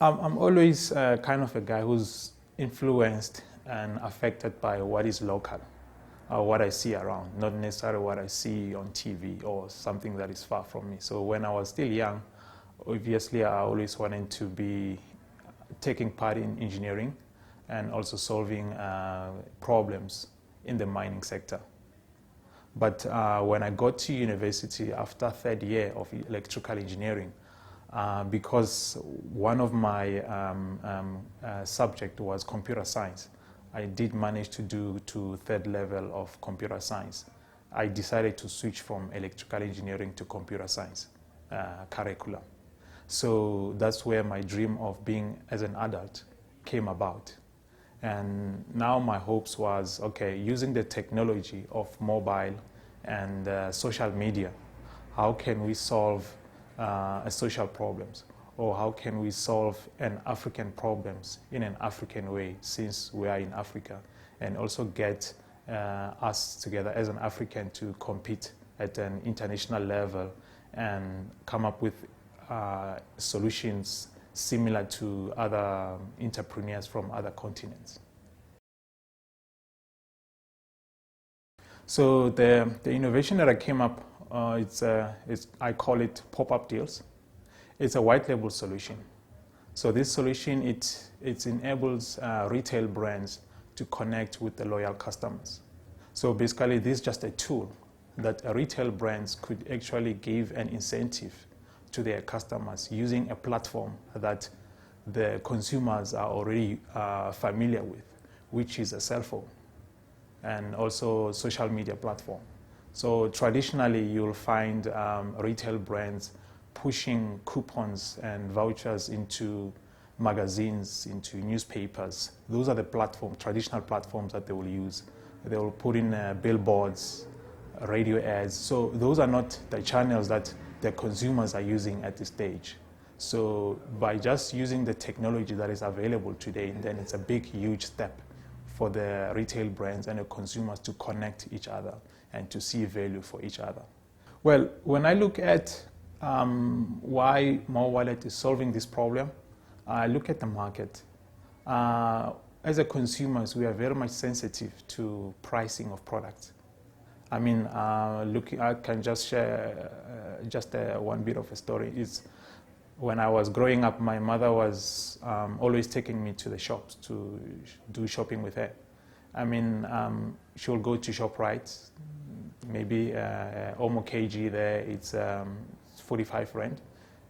I'm always kind of a guy who's influenced and affected by what is local, or what I see around, not necessarily what I see on TV or something that is far from me. So when I was still young, obviously I always wanted to be taking part in engineering and also solving problems in the mining sector. But when I got to university after third year of electrical engineering, because one of my subject was computer science, I did manage to do to third level of computer science. I decided to switch from electrical engineering to computer science curriculum. So that's where my dream of being as an adult came about. And now my hopes was, okay, using the technology of mobile and social media, how can we solve social problems? Or how can we solve an African problems in an African way, since we are in Africa, and also get us together as an African to compete at an international level and come up with solutions similar to other entrepreneurs from other continents. So the innovation that I came up, I call it pop-up deals. It's a white label solution. So this solution, it enables retail brands to connect with the loyal customers. So basically, this is just a tool that retail brands could actually give an incentive to their customers using a platform that the consumers are already familiar with, which is a cell phone and also social media platform. So traditionally, you'll find retail brands pushing coupons and vouchers into magazines, into newspapers. Those are the traditional platforms that they will use. They will put in billboards, radio ads. So those are not the channels that the consumers are using at this stage. So by just using the technology that is available today, then it's a big, huge step for the retail brands and the consumers to connect each other and to see value for each other. Well, when I look at why MoWallet is solving this problem, I look at the market. As a consumers, we are very much sensitive to pricing of products. I mean, I can just share one bit of a story. Is when I was growing up, my mother was always taking me to the shops to do shopping with her. I mean, she'll go to ShopRite, maybe Omo KG there, it's 45 Rand.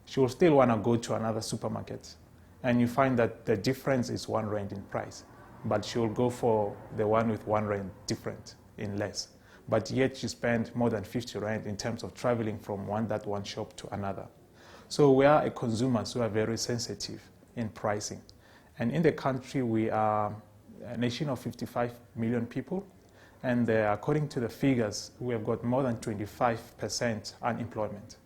She will still want to go to another supermarket. And you find that the difference is 1 Rand in price. But she will go for the one with 1 Rand different in less. But yet she spent more than 50 Rand in terms of traveling from one shop to another. So we are consumers who are very sensitive in pricing. And in the country, we are a nation of 55 million people. And according to the figures, we have got more than 25% unemployment.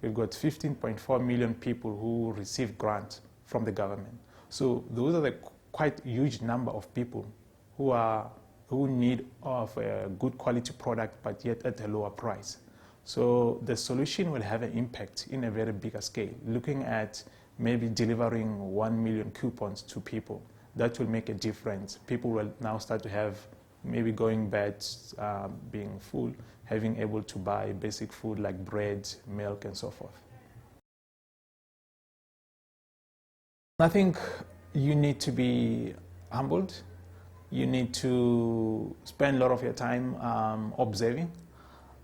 We've got 15.4 million people who receive grants from the government. So those are the quite huge number of people who need of a good quality product, but yet at a lower price. So the solution will have an impact in a very bigger scale, looking at maybe delivering 1 million coupons to people. That will make a difference. People will now start to have maybe going bad, being full, having able to buy basic food like bread, milk, and so forth. I think you need to be humbled. You need to spend a lot of your time observing,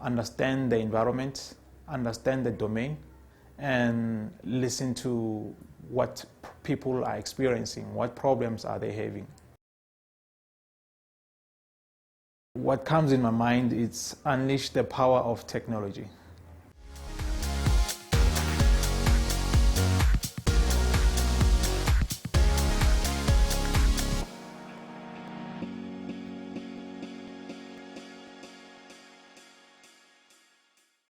understand the environment, understand the domain, and listen to what people are experiencing, what problems are they having. What comes in my mind is unleash the power of technology.